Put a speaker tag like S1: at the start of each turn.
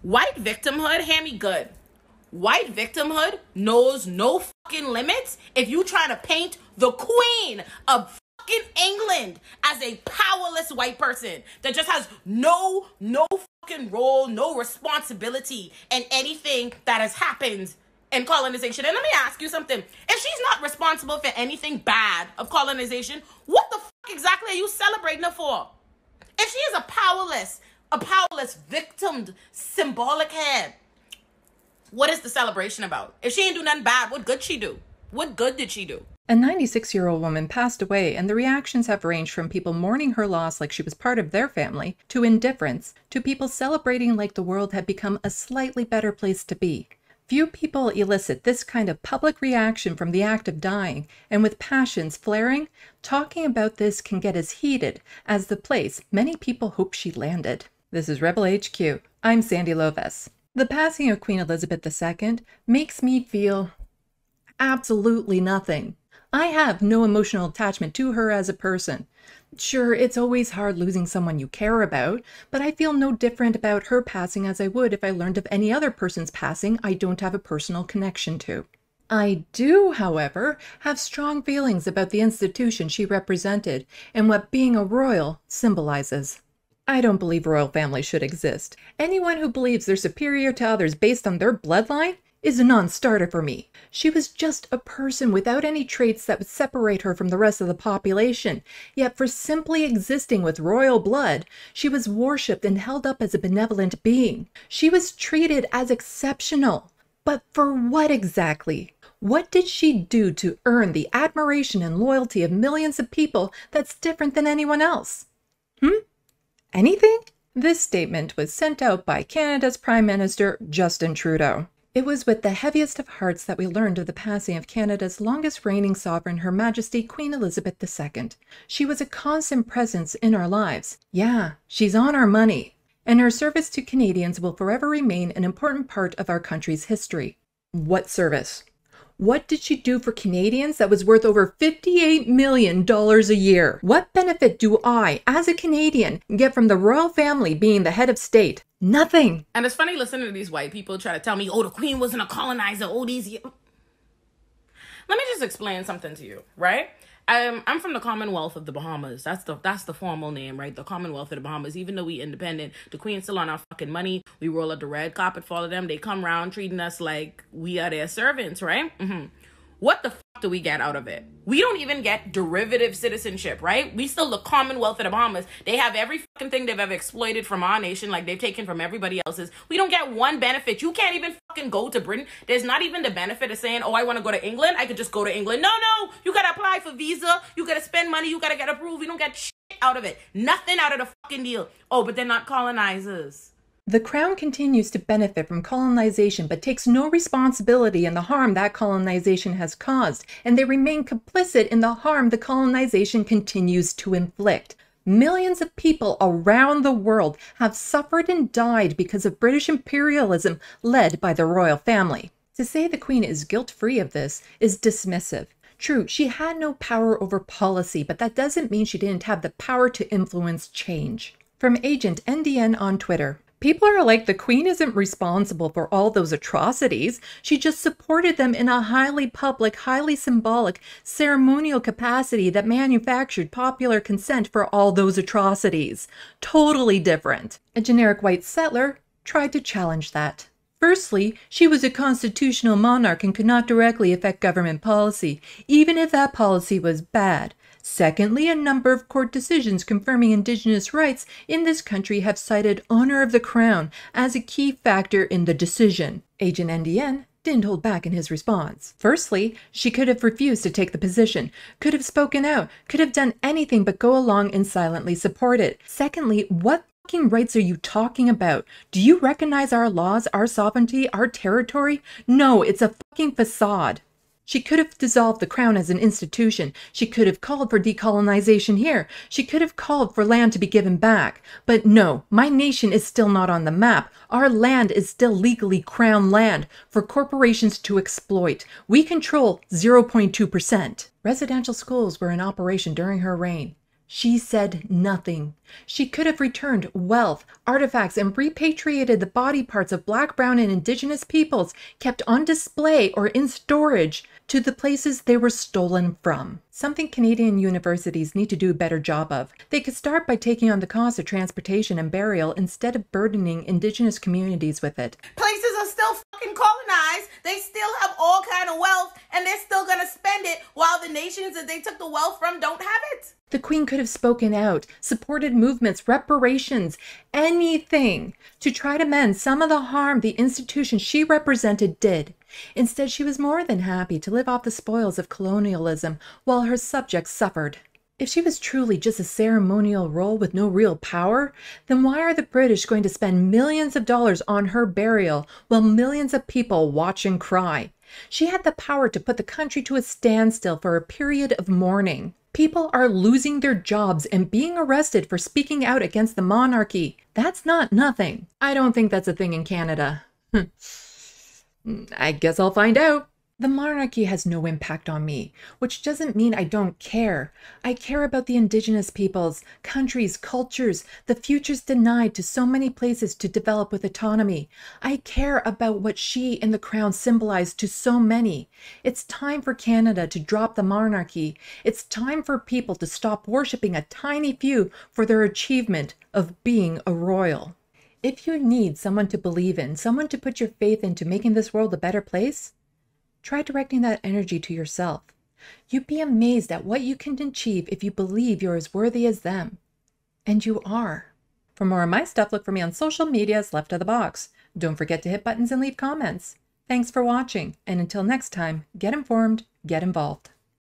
S1: White victimhood, hear me good. White victimhood knows no fucking limits if you trying to paint the queen of fucking England as a powerless white person that just has no fucking role, no responsibility in anything that has happened in colonization. And let me ask you something. If she's not responsible for anything bad of colonization, what the fuck exactly are you celebrating her for? If she is a powerless, victimed, symbolic head, what is the celebration about? If she ain't do nothing bad, what good she do? What good did she do?
S2: A 96-year-old woman passed away, and the reactions have ranged from people mourning her loss like she was part of their family, to indifference, to people celebrating like the world had become a slightly better place to be. Few people elicit this kind of public reaction from the act of dying, and with passions flaring, talking about this can get as heated as the place many people hope she landed. This is Rebel HQ. I'm Sandee Lovas. The passing of Queen Elizabeth II makes me feel absolutely nothing. I have no emotional attachment to her as a person. Sure, it's always hard losing someone you care about, but I feel no different about her passing as I would if I learned of any other person's passing I don't have a personal connection to. I do, however, have strong feelings about the institution she represented and what being a royal symbolizes. I don't believe royal families should exist. Anyone who believes they're superior to others based on their bloodline is a non-starter for me. She was just a person without any traits that would separate her from the rest of the population. Yet for simply existing with royal blood, she was worshipped and held up as a benevolent being. She was treated as exceptional. But for what exactly? What did she do to earn the admiration and loyalty of millions of people that's different than anyone else? Anything? This statement was sent out by Canada's Prime Minister, Justin Trudeau. It was with the heaviest of hearts that we learned of the passing of Canada's longest reigning sovereign, Her Majesty Queen Elizabeth II. She was a constant presence in our lives. Yeah, she's on our money. And her service to Canadians will forever remain an important part of our country's history. What service? What did she do for Canadians that was worth over $58 million a year? What benefit do I, as a Canadian, get from the royal family being the head of state? Nothing.
S1: And it's funny listening to these white people try to tell me, oh, the queen wasn't a colonizer, oh, these years. Let me just explain something to you, right? I'm from the Commonwealth of the Bahamas. That's the formal name, right? The Commonwealth of the Bahamas. Even though we independent, the Queen's still on our fucking money. We roll up the red carpet for all of them. They come around treating us like we are their servants, right? What the fuck do we get out of it? We don't even get derivative citizenship, right? We still the Commonwealth of the Bahamas. They have every fucking thing they've ever exploited from our nation, like they've taken from everybody else's. We don't get one benefit. You can't even fucking go to Britain. There's not even the benefit of saying, oh, I want to go to England. I could just go to England. No. You got to apply for visa. You got to spend money. You got to get approved. You don't get shit out of it. Nothing out of the fucking deal. Oh, but they're not colonizers.
S2: The Crown continues to benefit from colonization but takes no responsibility in the harm that colonization has caused, and they remain complicit in the harm the colonization continues to inflict. Millions of people around the world have suffered and died because of British imperialism led by the royal family. To say the Queen is guilt-free of this is dismissive. True, she had no power over policy, but that doesn't mean she didn't have the power to influence change. From Agent NDN on Twitter. People are like, the Queen isn't responsible for all those atrocities. She just supported them in a highly public, highly symbolic, ceremonial capacity that manufactured popular consent for all those atrocities. Totally different. A generic white settler tried to challenge that. Firstly, she was a constitutional monarch and could not directly affect government policy, even if that policy was bad. Secondly, a number of court decisions confirming Indigenous rights in this country have cited honor of the Crown as a key factor in the decision. Agent NDN didn't hold back in his response. Firstly, she could have refused to take the position, could have spoken out, could have done anything but go along and silently support it. Secondly, what fucking rights are you talking about? Do you recognize our laws, our sovereignty, our territory? No, it's a fucking facade. She could have dissolved the Crown as an institution. She could have called for decolonization here. She could have called for land to be given back. But no, my nation is still not on the map. Our land is still legally Crown land for corporations to exploit. We control 0.2%. Residential schools were in operation during her reign. She said nothing. She could have returned wealth, artifacts, and repatriated the body parts of Black, Brown, and Indigenous peoples kept on display or in storage to the places they were stolen from. Something Canadian universities need to do a better job of. They could start by taking on the cost of transportation and burial instead of burdening Indigenous communities with it.
S1: Places are still fucking colonized. They still have all kind of wealth, and they're still gonna spend it while the nations that they took the wealth from don't have it.
S2: The Queen could have spoken out, supported movements, reparations, anything to try to mend some of the harm the institution she represented did. Instead, she was more than happy to live off the spoils of colonialism while her subjects suffered. If she was truly just a ceremonial role with no real power, then why are the British going to spend millions of dollars on her burial while millions of people watch and cry? She had the power to put the country to a standstill for a period of mourning. People are losing their jobs and being arrested for speaking out against the monarchy. That's not nothing. I don't think that's a thing in Canada. I guess I'll find out. The monarchy has no impact on me, which doesn't mean I don't care. I care about the Indigenous peoples, countries, cultures, the futures denied to so many places to develop with autonomy. I care about what she and the crown symbolize to so many. It's time for Canada to drop the monarchy. It's time for people to stop worshipping a tiny few for their achievement of being a royal. If you need someone to believe in, someone to put your faith into making this world a better place, try directing that energy to yourself. You'd be amazed at what you can achieve if you believe you're as worthy as them. And you are. For more of my stuff, look for me on social medias left of the box. Don't forget to hit buttons and leave comments. Thanks for watching, and until next time, get informed, get involved.